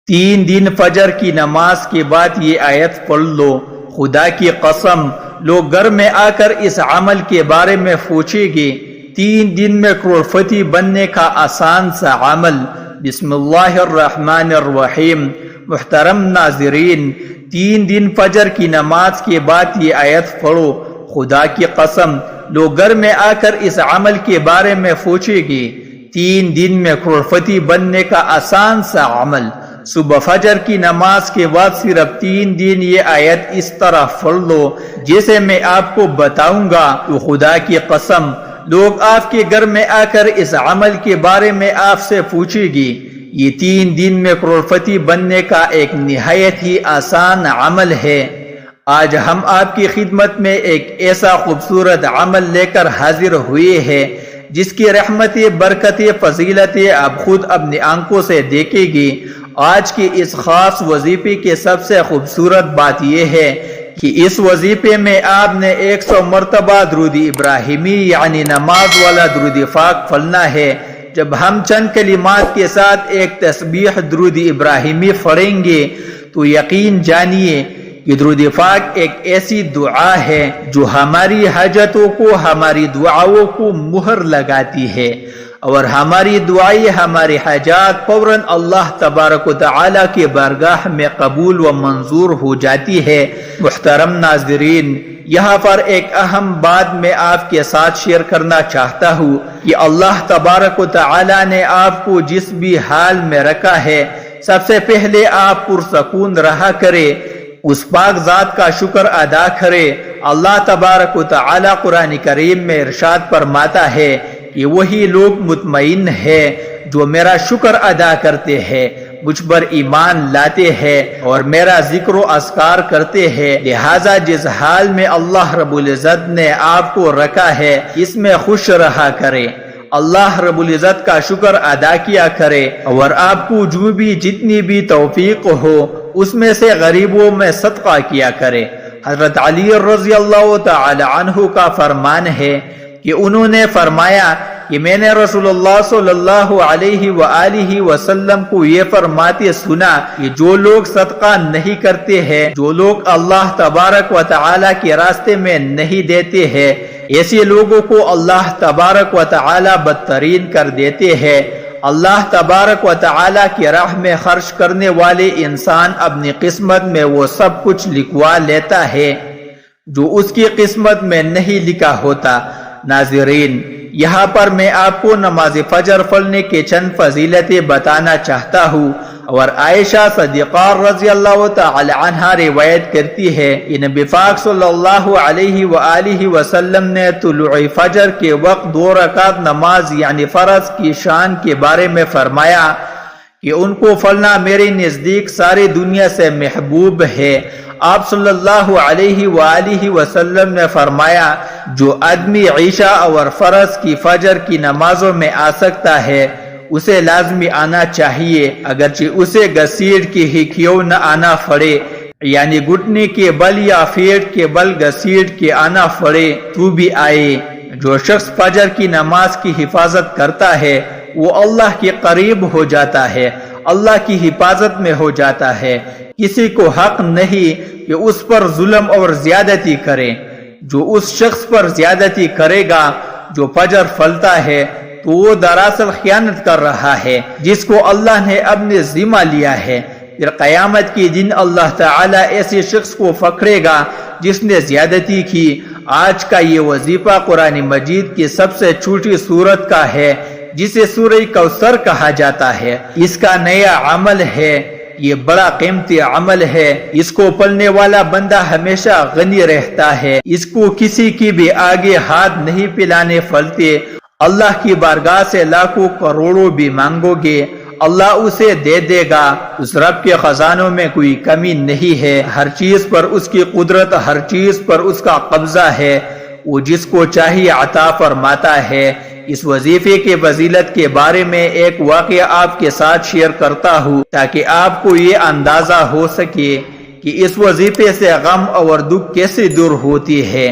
3 دن فجر کی نماز کے بعد یہ آیت پڑھ لو، خدا کی قسم لوگ گھر میں آ کر اس عمل کے بارے میں پوچھیں گے۔ 3 دن میں کروڑپتی بننے کا آسان سا عمل۔ بسم اللہ الرحمن الرحیم۔ محترم ناظرین، 3 دن فجر کی نماز کے بعد یہ آیت پڑھو، خدا کی قسم لوگ گھر میں آ کر اس عمل کے بارے میں پوچھیں گے۔ 3 دن میں کروڑپتی بننے کا آسان سا عمل۔ صبح فجر کی نماز کے بعد صرف 3 دن یہ آیت اس طرح پڑھ لو جیسے میں آپ کو بتاؤں گا، تو خدا کی قسم لوگ آپ کے گھر میں آ کر اس عمل کے بارے میں آپ سے پوچھیں گے۔ یہ 3 دن میں کروڑپتی بننے کا ایک نہایت ہی آسان عمل ہے۔ آج ہم آپ کی خدمت میں ایک ایسا خوبصورت عمل لے کر حاضر ہوئے ہیں جس کی رحمت برکت فضیلت آپ خود اپنی آنکھوں سے دیکھیں گے۔ آج کے اس خاص وظیفے کی سب سے خوبصورت بات یہ ہے کہ اس وظیفے میں آپ نے 100 مرتبہ درود ابراہیمی یعنی نماز والا درود پاک پڑھنا ہے۔ جب ہم چند کلمات کے ساتھ ایک تسبیح درود ابراہیمی پڑھیں گے تو یقین جانیے کہ درود پاک ایک ایسی دعا ہے جو ہماری حاجتوں کو، ہماری دعاؤں کو مہر لگاتی ہے، اور ہماری دعائیں، ہماری حاجات فوراً اللہ تبارک و تعالی کے بارگاہ میں قبول و منظور ہو جاتی ہے۔ محترم ناظرین، یہاں پر ایک اہم بات میں آپ کے ساتھ شیئر کرنا چاہتا ہوں کہ اللہ تبارک و تعالی نے آپ کو جس بھی حال میں رکھا ہے، سب سے پہلے آپ پرسکون رہا کرے، اس پاک ذات کا شکر ادا کرے۔ اللہ تبارک و تعالی قرآن کریم میں ارشاد فرماتا ہے کہ وہی لوگ مطمئن ہے جو میرا شکر ادا کرتے ہیں، مجھ پر ایمان لاتے ہیں اور میرا ذکر و اذکار کرتے ہیں۔ لہٰذا جس حال میں اللہ رب العزت نے آپ کو رکھا ہے اس میں خوش رہا کرے، اللہ رب العزت کا شکر ادا کیا کرے، اور آپ کو جو بھی جتنی بھی توفیق ہو اس میں سے غریبوں میں صدقہ کیا کرے۔ حضرت علی رضی اللہ تعالی عنہ کا فرمان ہے کہ انہوں نے فرمایا کہ میں نے رسول اللہ صلی اللہ علیہ وآلہ وسلم کو یہ فرماتے سنا کہ جو لوگ صدقہ نہیں کرتے ہیں، جو لوگ اللہ تبارک و تعالی کے راستے میں نہیں دیتے ہیں، ایسے لوگوں کو اللہ تبارک و تعالی بدترین کر دیتے ہیں۔ اللہ تبارک و تعالی کی راہ میں خرچ کرنے والے انسان اپنی قسمت میں وہ سب کچھ لکھوا لیتا ہے جو اس کی قسمت میں نہیں لکھا ہوتا۔ ناظرین، یہاں پر میں آپ کو نماز فجر پڑھنے کے چند فضیلتیں بتانا چاہتا ہوں، اور عائشہ صدیقہ رضی اللہ تعالی عنہا روایت کرتی ہے کہ نبی پاک صلی اللہ علیہ وآلہ وسلم نے طلوع فجر کے وقت 2 رکعت نماز یعنی فرض کی شان کے بارے میں فرمایا کہ ان کو پڑھنا میرے نزدیک ساری دنیا سے محبوب ہے۔ آپ صلی اللہ علیہ وآلہ وسلم نے فرمایا جو آدمی عشاء اور فرض کی فجر کی نمازوں میں آ سکتا ہے اسے لازمی آنا چاہیے، اگرچہ اسے گھسیٹ کے ہی کیوں نہ آنا پڑے، یعنی گھٹنے کے بل یا پیٹ کے بل گھسیٹ کے آنا پڑے تو بھی آئے۔ جو شخص فجر کی نماز کی حفاظت کرتا ہے وہ اللہ کے قریب ہو جاتا ہے، اللہ کی حفاظت میں ہو جاتا ہے۔ کسی کو حق نہیں کہ اس پر ظلم اور زیادتی کرے۔ جو اس شخص پر زیادتی کرے گا جو فجر پڑھتا ہے تو وہ دراصل خیانت کر رہا ہے جس کو اللہ نے اپنے ذمہ لیا ہے۔ پھر قیامت کے دن اللہ تعالیٰ ایسے شخص کو پکڑے گا جس نے زیادتی کی۔ آج کا یہ وظیفہ قرآن مجید کی سب سے چھوٹی سورت کا ہے جسے سورہ کوثر کہا جاتا ہے۔ اس کا نیا عمل ہے، یہ بڑا قیمتی عمل ہے۔ اس کو پڑھنے والا بندہ ہمیشہ غنی رہتا ہے، اس کو کسی کی بھی آگے ہاتھ نہیں پھیلانے پڑتے۔ اللہ کی بارگاہ سے لاکھوں کروڑوں بھی مانگو گے، اللہ اسے دے دے گا۔ اس رب کے خزانوں میں کوئی کمی نہیں ہے، ہر چیز پر اس کی قدرت، ہر چیز پر اس کا قبضہ ہے، وہ جس کو چاہیے عطا فرماتا ہے۔ اس وظیفے کے فضیلت کے بارے میں ایک واقعہ آپ کے ساتھ شیئر کرتا ہوں تاکہ آپ کو یہ اندازہ ہو سکے کہ اس وظیفے سے غم اور دکھ کیسے دور ہوتی ہے۔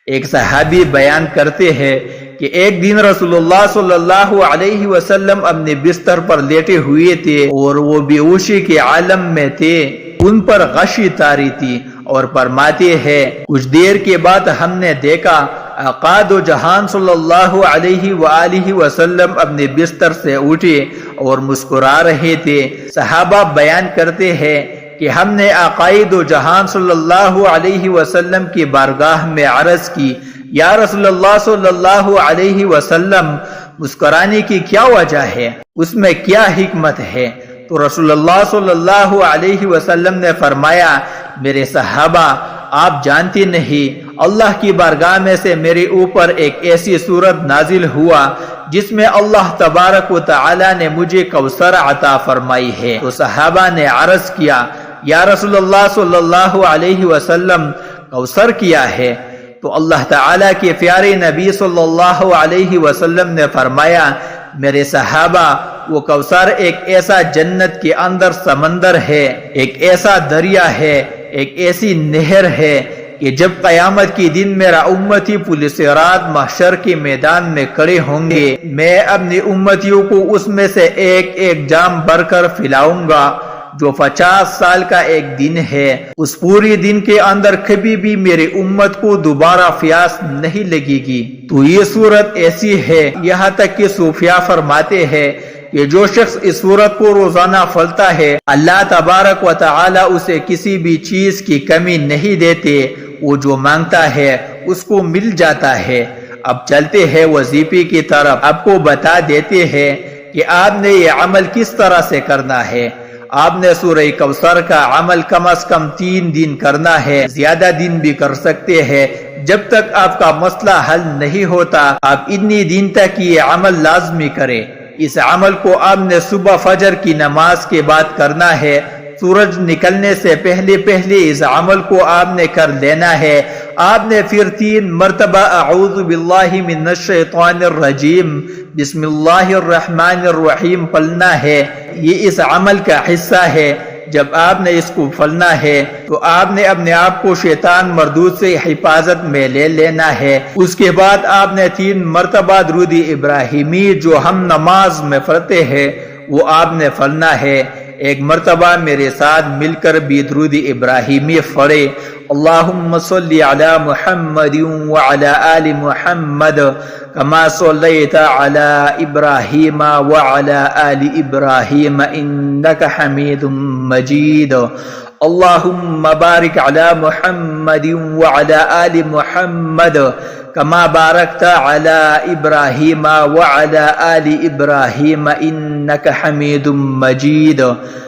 ایک صحابی بیان کرتے ہیں کہ ایک دن رسول اللہ صلی اللہ علیہ وسلم اپنے بستر پر لیٹے ہوئے تھے اور وہ بے ہوشی کے عالم میں تھے، ان پر غشی طاری تھی، اور فرماتے ہیں کچھ دیر کے بعد ہم نے دیکھا آقا دو جہان صلی اللہ علیہ وآلہ وسلم اپنے بستر سے اٹھے اور مسکرا رہے تھے۔ صحابہ بیان کرتے ہیں کہ ہم نے آقائے دو جہان صلی اللہ علیہ وسلم کی بارگاہ میں عرض کی، یا رسول اللہ صلی اللہ علیہ وسلم، مسکرانے کی کیا وجہ ہے؟ اس میں کیا حکمت ہے؟ تو رسول اللہ صلی اللہ علیہ وسلم نے فرمایا، میرے صحابہ، آپ جانتے نہیں، اللہ کی بارگاہ میں سے میرے اوپر ایک ایسی سورت نازل ہوا جس میں اللہ تبارک و تعالی نے مجھے کوثر عطا فرمائی ہے۔ تو صحابہ نے عرض کیا، یا رسول اللہ صلی اللہ علیہ وسلم، کوثر کیا ہے؟ تو اللہ تعالی کے پیارے نبی صلی اللہ علیہ وسلم نے فرمایا، میرے صحابہ، وہ کوثر ایک ایسا جنت کے اندر سمندر ہے، ایک ایسا دریا ہے، ایک ایسی نہر ہے کہ جب قیامت کے دن میرا امتی پل صراط محشر کے میدان میں کھڑے ہوں گے، میں اپنی امتیوں کو اس میں سے ایک ایک جام بھر کر پلاؤں گا، جو 50 سال کا ایک دن ہے۔ اس پوری دن کے اندر کبھی بھی میری امت کو دوبارہ پیاس نہیں لگے گی۔ تو یہ صورت ایسی ہے، یہاں تک کہ صوفیاء فرماتے ہیں کہ جو شخص اس صورت کو روزانہ پڑھتا ہے، اللہ تبارک و تعالی اسے کسی بھی چیز کی کمی نہیں دیتے، وہ جو مانگتا ہے اس کو مل جاتا ہے۔ اب چلتے ہیں وظیفے کی طرف۔ آپ کو بتا دیتے ہیں کہ آپ نے یہ عمل کس طرح سے کرنا ہے۔ آپ نے سورہ کوثر کا عمل کم از کم 3 دن کرنا ہے، زیادہ دن بھی کر سکتے ہیں۔ جب تک آپ کا مسئلہ حل نہیں ہوتا، آپ اتنی دن تک یہ عمل لازمی کریں۔ اس عمل کو آپ نے صبح فجر کی نماز کے بعد کرنا ہے۔ سورج نکلنے سے پہلے اس عمل کو آپ نے کر لینا ہے۔ آپ نے پھر 3 مرتبہ اعوذ باللہ من الشیطان الرجیم، بسم اللہ الرحمن الرحیم پڑھنا ہے۔ یہ اس عمل کا حصہ ہے۔ جب آپ نے اس کو پڑھنا ہے تو آپ نے اپنے آپ کو شیطان مردود سے حفاظت میں لے لینا ہے۔ اس کے بعد آپ نے 3 مرتبہ درود ابراہیمی جو ہم نماز میں پڑھتے ہیں وہ آپ نے پڑھنا ہے۔ ایک مرتبہ میرے ساتھ مل کر بھی درود ابراہیمی پڑھے، اللہم صلی علی محمد وعلی آل محمد کما صلیت علی ابراہیم وعلی آل ابراہیم انک حمید مجید، اللہم بارک علی محمد وعلی آل محمد کما بارکت علی ابراہیم وعلی آل ابراہیم انک حمید مجید۔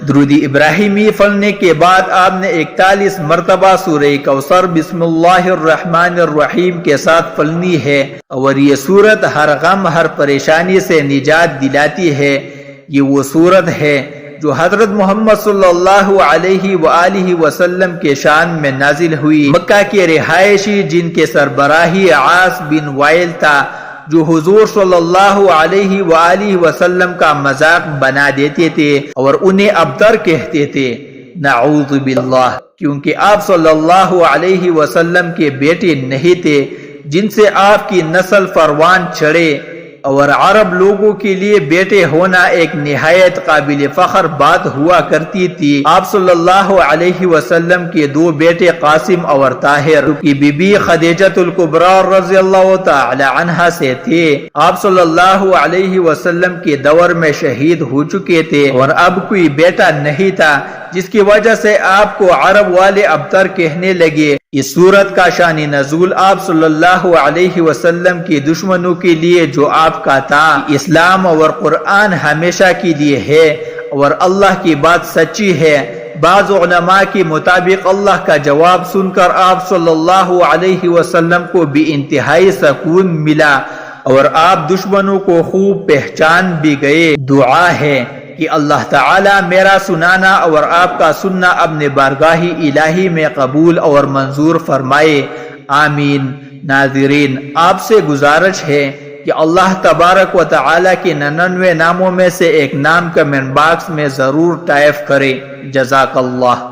درود ابراہیمی پڑھنے کے بعد آپ نے 41 مرتبہ سورہ کوثر بسم اللہ الرحمن الرحیم کے ساتھ پڑھنی ہے، اور یہ سورت ہر غم ہر پریشانی سے نجات دلاتی ہے۔ یہ وہ سورت ہے جو حضرت محمد صلی اللہ علیہ وآلہ وسلم کے شان میں نازل ہوئی۔ مکہ کے رہائشی جن کے سربراہی عاص بن وائل تھا، جو حضور صلی اللہ علیہ وآلہ وسلم کا مذاق بنا دیتے تھے اور انہیں ابتر کہتے تھے، نعوذ باللہ، کیونکہ آپ صلی اللہ علیہ وسلم کے بیٹے نہیں تھے جن سے آپ کی نسل پروان چڑھے، اور عرب لوگوں کے لیے بیٹے ہونا ایک نہایت قابل فخر بات ہوا کرتی تھی۔ آپ صلی اللہ علیہ وسلم کے 2 بیٹے قاسم اور طاہر کی بی بی خدیجۃ الکبریٰ رضی اللہ تعالی عنہا سے تھے۔ آپ صلی اللہ علیہ وسلم کے دور میں شہید ہو چکے تھے اور اب کوئی بیٹا نہیں تھا، جس کی وجہ سے آپ کو عرب والے ابتر کہنے لگے۔ اس سورت کا شان نزول آپ صلی اللہ علیہ وسلم کے دشمنوں کے لیے جو آپ کا تھا، اسلام اور قرآن ہمیشہ کے لیے ہے اور اللہ کی بات سچی ہے۔ بعض علماء کے مطابق اللہ کا جواب سن کر آپ صلی اللہ علیہ وسلم کو بھی انتہائی سکون ملا اور آپ دشمنوں کو خوب پہچان بھی گئے۔ دعا ہے کہ اللہ تعالیٰ میرا سنانا اور آپ کا سننا اپنے بارگاہ الہی میں قبول اور منظور فرمائے، آمین۔ ناظرین، آپ سے گزارش ہے کہ اللہ تبارک و تعالیٰ کے 99 ناموں میں سے ایک نام کمنٹ باکس میں ضرور ٹائپ کرے۔ جزاک اللہ۔